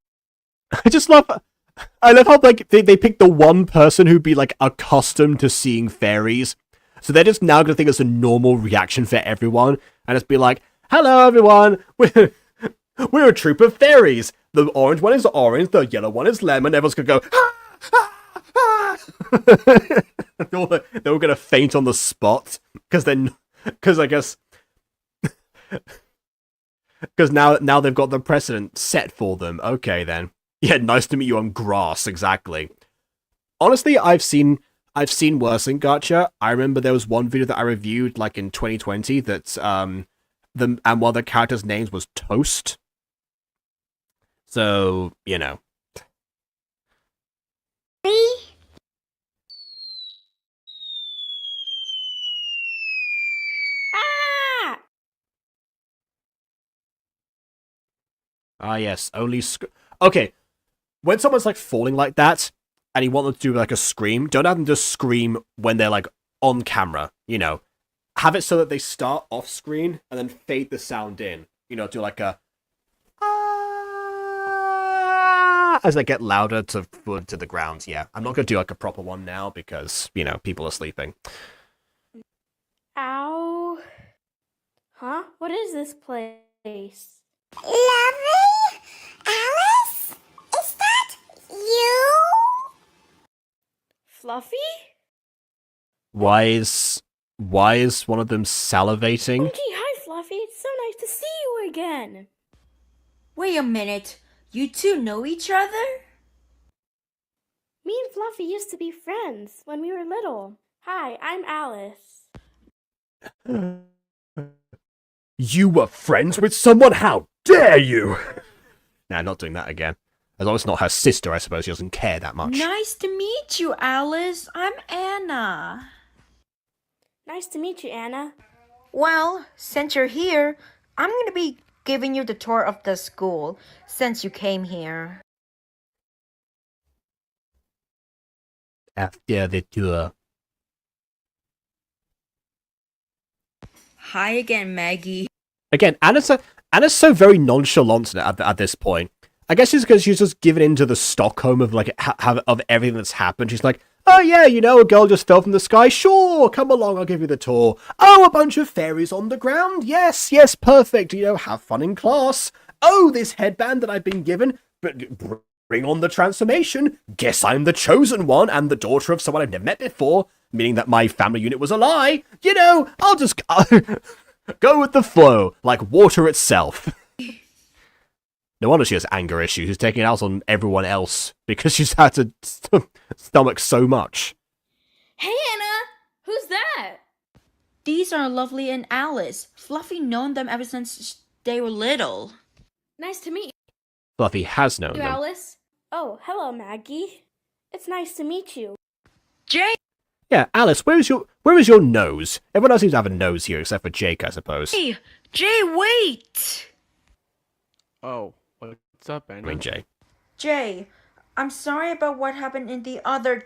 I love how, like, they picked the one person who'd be, like, accustomed to seeing fairies. So they're just now gonna think it's a normal reaction for everyone, and just be like, hello, everyone, we're a troop of fairies. The orange one is orange, the yellow one is lemon, everyone's gonna go, ah, ah, ah. They're all gonna faint on the spot, because I guess... Because now they've got the precedent set for them. Okay, then. Yeah, nice to meet you on grass, exactly. Honestly, I've seen worse in Gacha. I remember there was one video that I reviewed, like, in 2020, that, and one of the characters' names was Toast. So, you know. Ah, yes, only okay, when someone's, like, falling like that, and you want them to do, like, a scream, don't have them just scream when they're, like, on camera, you know. Have it so that they start off screen, and then fade the sound in. You know, do, like, a... as they get louder to the ground, yeah. I'm not gonna do, like, a proper one now, because, you know, people are sleeping. Ow. Huh? What is this place? Lovely? Alice? Is that you? Fluffy? Why is one of them salivating? Oh, gee, hi, Fluffy. It's so nice to see you again. Wait a minute. You two know each other? Me and Fluffy used to be friends when we were little. Hi, I'm Alice. You were friends with someone? How dare you? Nah, not doing that again. As long as it's not her sister, I suppose she doesn't care that much. Nice to meet you, Alice. I'm Anna. Nice to meet you, Anna. Well, since you're here, I'm gonna be giving you the tour of the school since you came here. After the tour. Hi again, Maggie. Again, Anna's so very nonchalant at this point. I guess it's because she's just given into the Stockholm of like of everything that's happened. She's like, oh yeah, you know, a girl just fell from the sky. Sure, come along, I'll give you the tour. Oh, a bunch of fairies on the ground. Yes, perfect. You know, have fun in class. Oh, this headband that I've been given. But bring on the transformation. Guess I'm the chosen one and the daughter of someone I've never met before. Meaning that my family unit was a lie. You know, I'll just go with the flow, like water itself. No wonder she has anger issues. She's taking it out on everyone else because she's had to stomach so much. Hey, Anna! Who's that? These are Lovely and Alice. Fluffy known them ever since they were little. Nice to meet Fluffy has known you, them. Alice. Oh, hello, Maggie. It's nice to meet you. Jay! Yeah, Alice, where is your nose? Everyone else seems to have a nose here except for Jake, I suppose. Hey, Jay, wait! Oh, what's up, Anna? I mean, Jay. Jay, I'm sorry about what happened in the other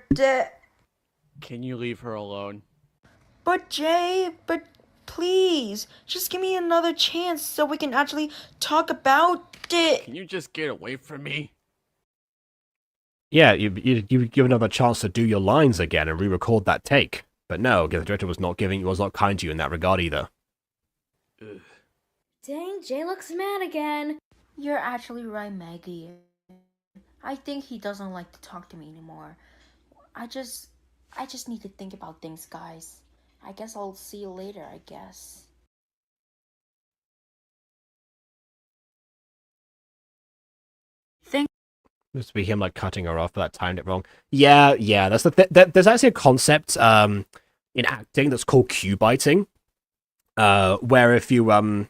Can you leave her alone? But Jay, please, just give me another chance so we can actually talk about it. Can you just get away from me? Yeah, you give another chance to do your lines again and re-record that take. But no, the director was not kind to you in that regard either. Ugh. Dang, Jay looks mad again. You're actually right, Maggie. I think he doesn't like to talk to me anymore. I just need to think about things, guys. I guess I'll see you later, I guess. Must be him like cutting her off, but that timed it wrong. Yeah, that's the there's actually a concept in acting that's called cue biting, where if you where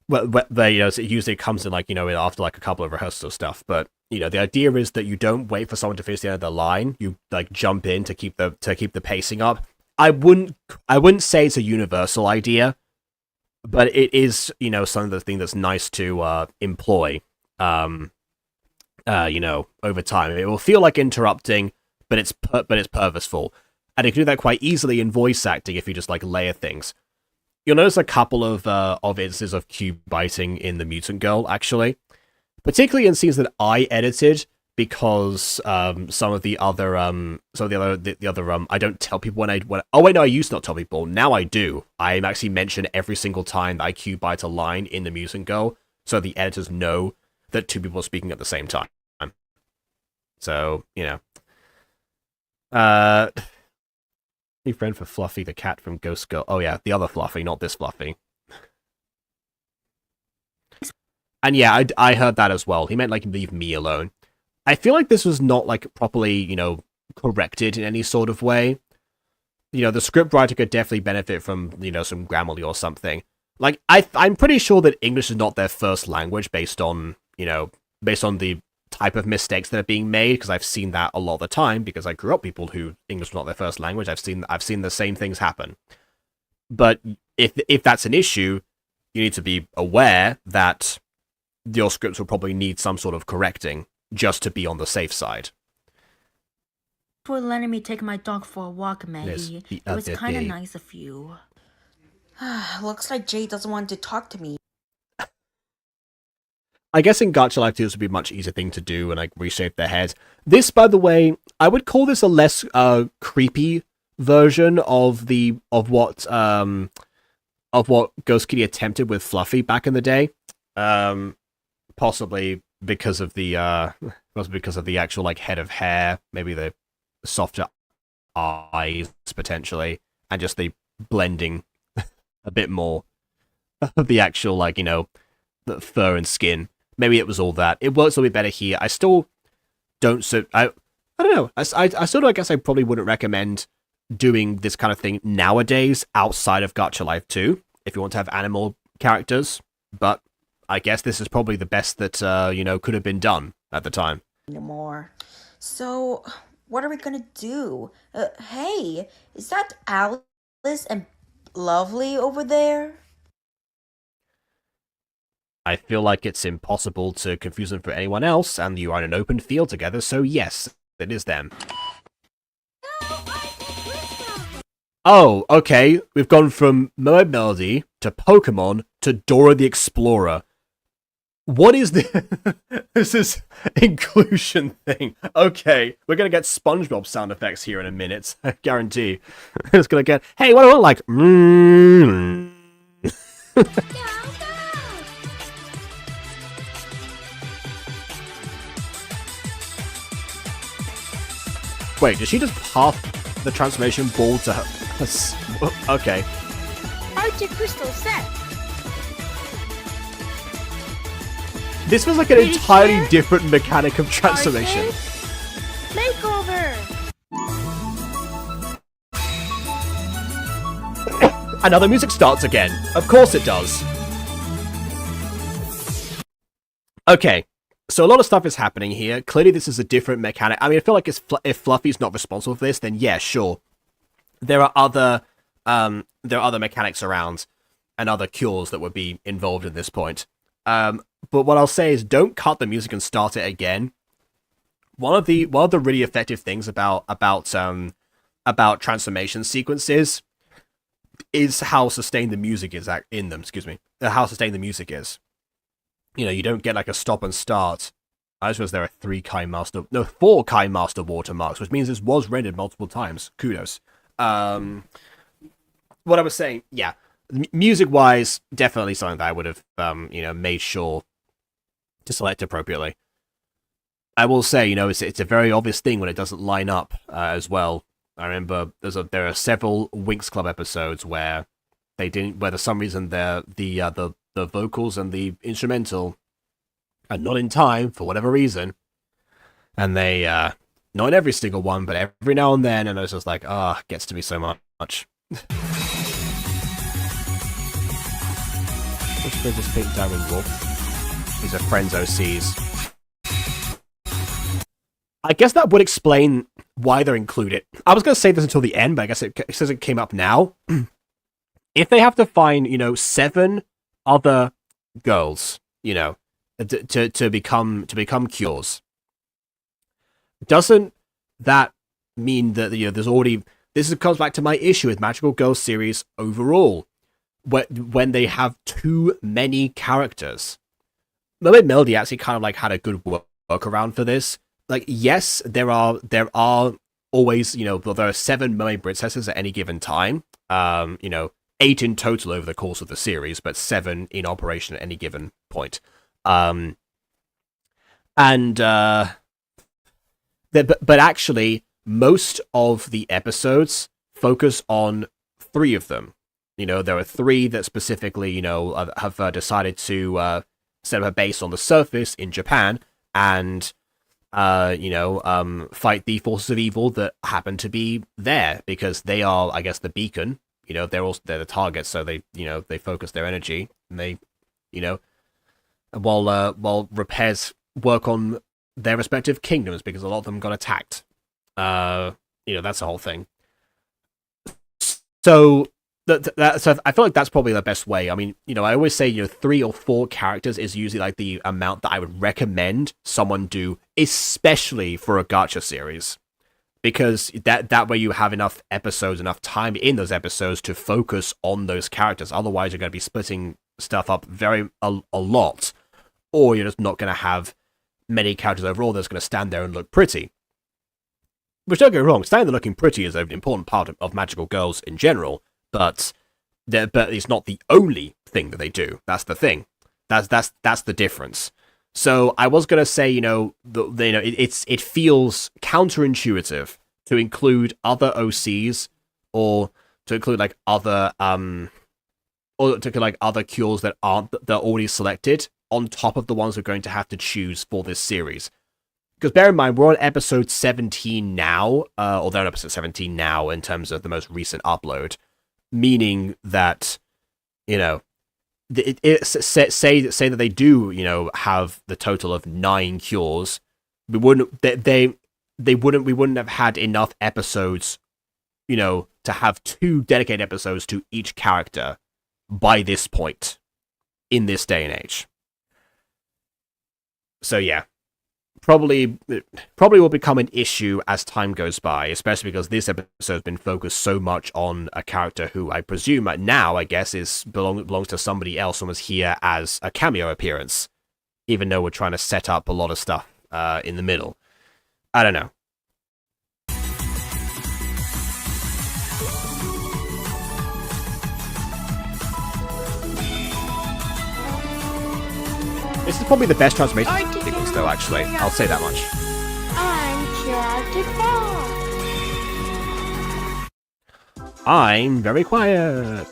you know, so it usually comes in like, you know, after like a couple of rehearsals or stuff, but you know the idea is that you don't wait for someone to finish the end of the line, you like jump in to keep the pacing up. I wouldn't say it's a universal idea, but it is, you know, some of the thing that's nice to employ. You know, over time. It will feel like interrupting, but it's purposeful. And you can do that quite easily in voice acting if you just like layer things. You'll notice a couple of instances of cue biting in The Mutant Girl, actually. Particularly in scenes that I edited, because some of the other I don't tell people I used to not tell people. Now I do. I actually mention every single time that I cue bite a line in The Mutant Girl, so the editors know that two people are speaking at the same time. So, you know. New friend for Fluffy the cat from Ghost Girl. Oh yeah, the other Fluffy, not this Fluffy. And yeah, I heard that as well. He meant like leave me alone. I feel like this was not like properly, you know, corrected in any sort of way. You know, the scriptwriter could definitely benefit from, you know, some Grammarly or something. Like, I'm pretty sure that English is not their first language based on the type of mistakes that are being made, because I've seen that a lot of the time, because I grew up people who English was not their first language. I've seen the same things happen. But if that's an issue, you need to be aware that your scripts will probably need some sort of correcting just to be on the safe side. For letting me take my dog for a walk, Maggie. Yes, it was kind of nice of you. Looks like Jay doesn't want to talk to me. I guess in Gacha Life 2 this would be a much easier thing to do and like reshape their heads. This, by the way, I would call this a less creepy version of what Ghost Kitty attempted with Fluffy back in the day. Possibly because of the actual like head of hair, maybe the softer eyes potentially, and just the blending a bit more of the actual, like, you know, the fur and skin. Maybe it was all that. It works a little bit better here. I still don't I don't know. I sort of, I guess I probably wouldn't recommend doing this kind of thing nowadays outside of Gacha Life 2 if you want to have animal characters, but I guess this is probably the best that, could have been done at the time. Anymore. So, what are we gonna do? Hey, is that Alice and Lovely over there? I feel like it's impossible to confuse them for anyone else, and you are in an open field together, so yes, it is them. Oh, okay. We've gone from Mermaid Melody to Pokemon to Dora the Explorer. What is this is inclusion thing? Okay, we're gonna get SpongeBob sound effects here in a minute. I guarantee. It's gonna get. Hey, what do I look like? Wait, did she just pass the transformation ball to her? Okay. Artic crystal set. This was like an entirely different mechanic of transformation. Makeover. And now the music starts again. Of course it does. Okay, so a lot of stuff is happening here. Clearly this is a different mechanic. I mean, I feel like if Fluffy's not responsible for this, then yeah, sure. There are other mechanics around and other cures that would be involved at this point. But what I'll say is, don't cut the music and start it again. One of the really effective things about transformation sequences is how sustained the music is in them. Excuse me, how sustained the music is. You know, you don't get like a stop and start. I suppose there are 4 Kind Master watermarks, which means this was rendered multiple times. Kudos. What I was saying, yeah. Music-wise, definitely something that I would have, made sure to select appropriately. I will say, it's a very obvious thing when it doesn't line up as well. I remember there are several Winx Club episodes where for some reason the vocals and the instrumental are not in time for whatever reason, and they not in every single one, but every now and then, and it's just like, gets to me so much. They just think Darren Wolf. These are friends OCs. I guess that would explain why they're included. I was going to say this until the end, but I guess it says it came up now. If they have to find, 7 other girls, to become cures, doesn't that mean that there's already? This comes back to my issue with Magical Girls series overall. When they have too many characters. Mermaid Melody actually kind of like had a good workaround for this. Like, yes, there are always, there are 7 mermaid princesses at any given time. 8 in total over the course of the series, but 7 in operation at any given point. But actually, most of the episodes focus on 3 of them. There are 3 that specifically, have decided to set up a base on the surface in Japan and, fight the forces of evil that happen to be there because they are, I guess, the beacon. They're the targets, so they focus their energy and they, while repairs work on their respective kingdoms because a lot of them got attacked. That's the whole thing. So. So I feel like that's probably the best way. I mean, I always say, 3 or 4 characters is usually like the amount that I would recommend someone do, especially for a gacha series, because that way you have enough episodes, enough time in those episodes to focus on those characters. Otherwise, you're going to be splitting stuff up a lot, or you're just not going to have many characters overall that's going to stand there and look pretty. Which, don't get me wrong, standing there looking pretty is an important part of Magical Girls in general. But it's not the only thing that they do. That's the thing. That's the difference. So I was gonna say, it feels counterintuitive to include other OCs or to include like other other cures that are already selected on top of the ones we're going to have to choose for this series. because bear in mind, we're on episode 17 now, or they're on episode 17 now in terms of the most recent upload, meaning that, you know, say that they do, you know, have the total of 9 cures, we wouldn't have had enough episodes, you know, to have 2 dedicated episodes to each character by this point in this day and age. So yeah, probably will become an issue as time goes by, especially because this episode has been focused so much on a character who I presume now, I guess, belongs to somebody else and was here as a cameo appearance, even though we're trying to set up a lot of stuff in the middle. I don't know. This is probably the best transformation sequence, though, actually. I'll say that much. I'm very quiet.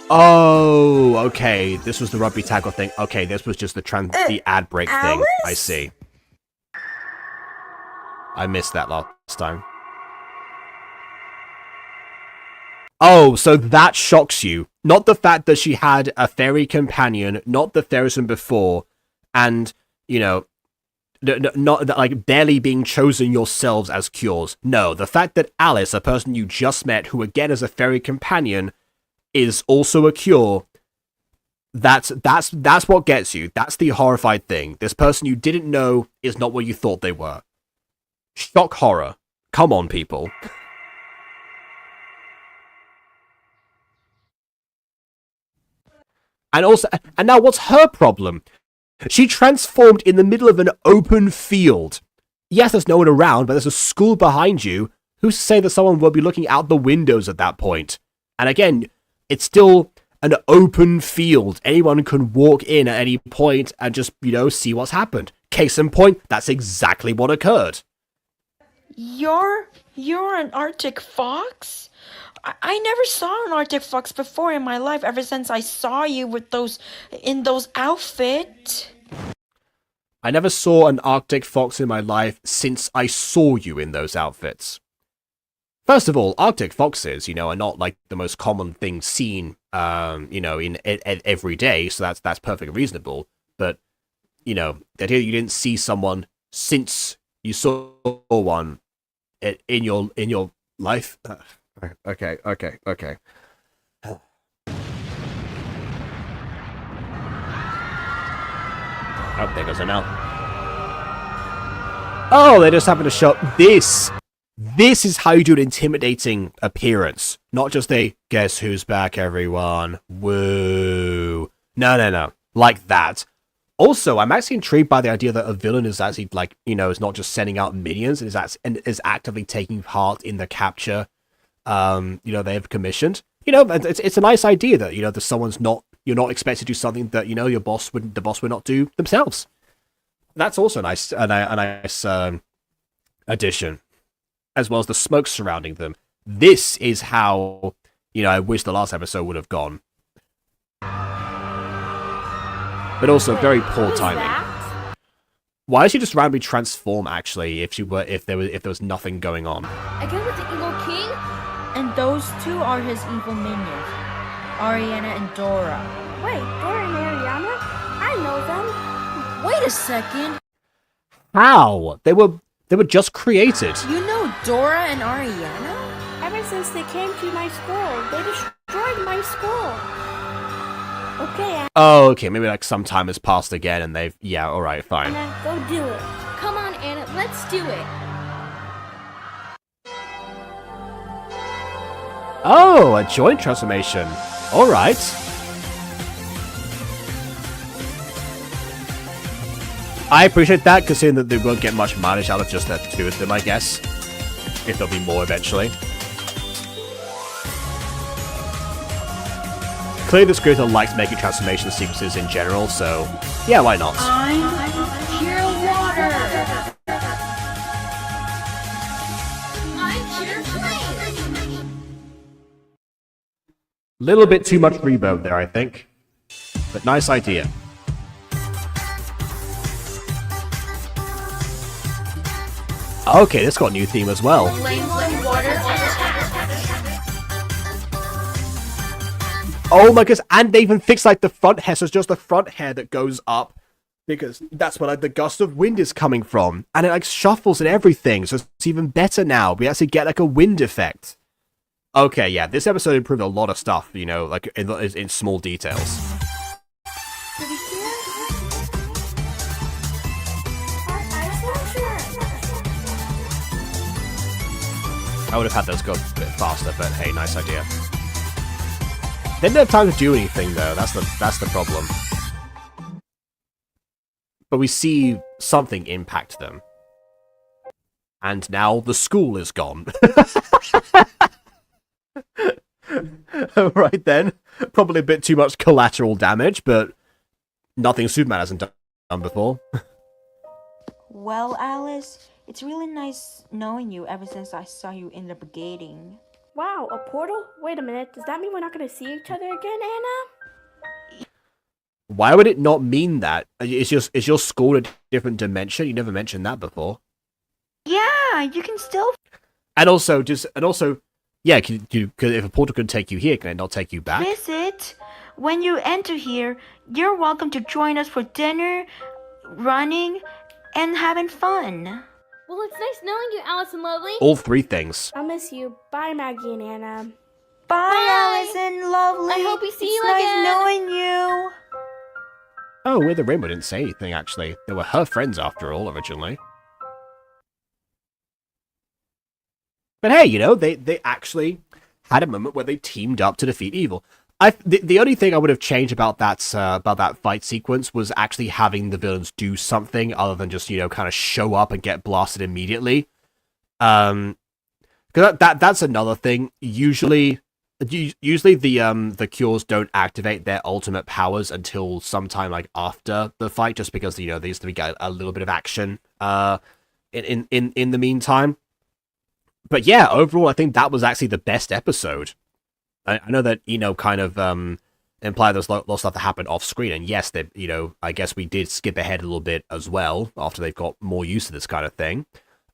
Oh, okay. This was the rugby tackle thing. Okay, this was just the ad break thing. I see. I missed that last time. Oh, so that shocks you. Not the fact that she had a fairy companion, not the fairyson before, and, you know, not like barely being chosen yourselves as cures. No, the fact that Alice, a person you just met, who again is a fairy companion, is also a cure. That's what gets you. That's the horrified thing. This person you didn't know is not what you thought they were. Shock horror. Come on, people. And now what's her problem? She transformed in the middle of an open field. Yes, there's no one around, but there's a school behind you. Who's to say that someone will be looking out the windows at that point? And again, it's still an open field. Anyone can walk in at any point and just, you know, see what's happened. Case in point, that's exactly what occurred. You're an Arctic fox? I never saw an Arctic fox before in my life, ever since I saw you with those outfits. I never saw an Arctic fox in my life since I saw you in those outfits. First of all, Arctic foxes, you know, are not like the most common thing seen, you know, in every day, so that's perfectly reasonable. But, you know, the idea that you didn't see someone since you saw one in your life. Okay. Oh, there goes an L. Oh, they just happen to show this. This is how you do an intimidating appearance. Not just a, guess who's back, everyone. Woo. No. Like that. Also, I'm actually intrigued by the idea that a villain is actually, like, you know, is not just sending out minions, and is actively taking part in the capture, you know, they have commissioned. You know, it's a nice idea that, you know, that you're not expected to do something that, you know, the boss would not do themselves. That's also a nice addition, as well as the smoke surrounding them. This is how, you know, I wish the last episode would have gone. But also very poor timing. Why did she just randomly transform, actually, if there was nothing going on? Again with the Evil King? And those two are his evil minions, Ariana and Dora. Wait, Dora and Ariana? I know them. Wait a second. How? They were just created. You know Dora and Ariana? Ever since they came to my school, they destroyed my school. Okay, Oh, okay, maybe like some time has passed again and they've... Yeah, alright, fine. Anna, go do it. Come on, Anna, let's do it. Oh, a joint transformation. Alright. I appreciate that, considering that they won't get much mileage out of just the 2 of them, I guess. If there'll be more eventually. Clearly this creator likes making transformation sequences in general, so yeah, why not? I'm pure water. I'm pure flame. Little bit too much reverb there, I think. But nice idea. Okay, this got a new theme as well. Oh my goodness, and they even fixed like the front hair, so it's just the front hair that goes up, because that's where like the gust of wind is coming from, and it like shuffles and everything, so it's even better now. We actually get like a wind effect. Okay, yeah, this episode improved a lot of stuff, you know, like in small details. I would have had those go a bit faster, but hey, nice idea. They didn't have time to do anything though. That's the problem. But we see something impact them, and now the school is gone. Right then, probably a bit too much collateral damage, but nothing Superman hasn't done before. Well, Alice, it's really nice knowing you ever since I saw you in the brigading. Wow, a portal? Wait a minute, does that mean we're not going to see each other again, Anna? Why would it not mean that? Is your school a different dimension? You never mentioned that before. Yeah, you can still... And also, yeah, if a portal could take you here, can it not take you back? Visit. When you enter here, you're welcome to join us for dinner, running, and having fun. Well, it's nice knowing you, Alice and Lovely. All three things. I'll miss you. Bye, Maggie and Anna. Bye, Alice and Lovely. I hope we see you again. again. It's nice knowing you. Oh, We're the Rainbow didn't say anything, actually. They were her friends, after all, originally. But hey, you know, they actually had a moment where they teamed up to defeat evil. The only thing I would have changed about that fight sequence was actually having the villains do something other than just, you know, kind of show up and get blasted immediately. Because that's another thing. Usually the Cures don't activate their ultimate powers until sometime like after the fight, just because, you know, they used to get a little bit of action in the meantime. But yeah, overall, I think that was actually the best episode. I know that, you know, kind of implied there's a lot of stuff that happened off screen, and yes, that, you know, I guess we did skip ahead a little bit as well after they've got more used to this kind of thing.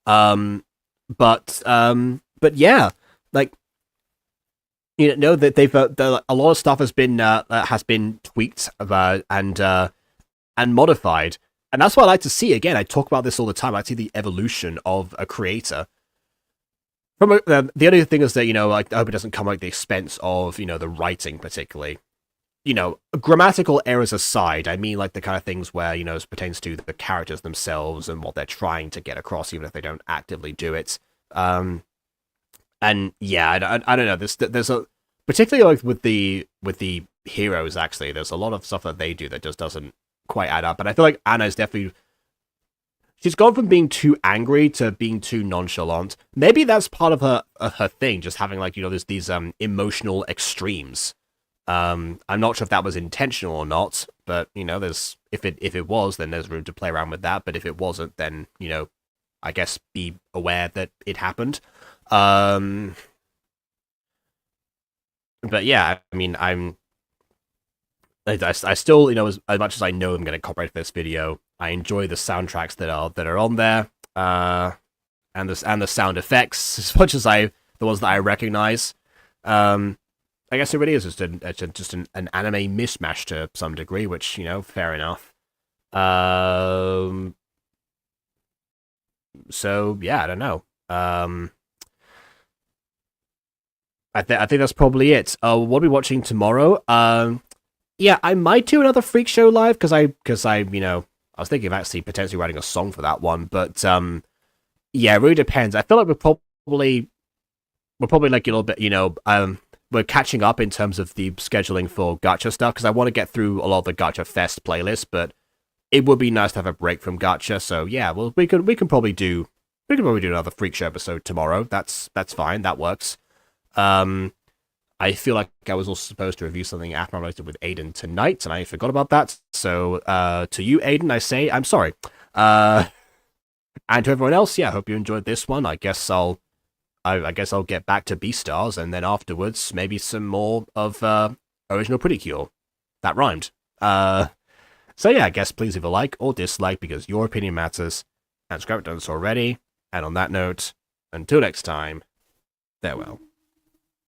But yeah, like, you know that they've a lot of stuff has been tweaked and modified, and that's what I like to see. Again, I talk about this all the time. I like to see the evolution of a creator. The only thing is that, you know, like, I hope it doesn't come at the expense of, you know, the writing particularly. You know, grammatical errors aside, I mean, like, the kind of things where, you know, it pertains to the characters themselves and what they're trying to get across, even if they don't actively do it. And yeah, I don't know. There's a particularly like with the heroes. Actually, there's a lot of stuff that they do that just doesn't quite add up. And I feel like Anna's definitely. She's gone from being too angry to being too nonchalant. Maybe that's part of her thing, just having, like, you know, there's these emotional extremes. I'm not sure if that was intentional or not, but, you know, there's if it was, then there's room to play around with that. But if it wasn't, then, you know, I guess be aware that it happened. But yeah, I mean, I still, you know, as much as I know I'm going to copyright this video, I enjoy the soundtracks that are on there, and the sound effects as much as the ones that I recognize. I guess it really is just an anime mismatch to some degree, which, you know, fair enough. So yeah, I don't know. I think that's probably it. What are we watching tomorrow? Yeah, I might do another Freak Show live because I you know, I was thinking of actually potentially writing a song for that one, but yeah, it really depends. I feel like we're probably like a little bit, you know, we're catching up in terms of the scheduling for Gacha stuff because I want to get through a lot of the Gacha Fest playlist, but it would be nice to have a break from Gacha. So yeah, well, we can probably do another Freak Show episode tomorrow. That's fine. That works. I feel like I was also supposed to review something after I related with Aiden tonight, and I forgot about that. So, to you, Aiden, I say I'm sorry. And to everyone else, yeah, I hope you enjoyed this one. I guess I'll get back to Beastars, and then afterwards, maybe some more of original Precure. That rhymed. So yeah, I guess please leave a like or dislike because your opinion matters. And subscribe if you haven't done this already. And on that note, until next time, farewell.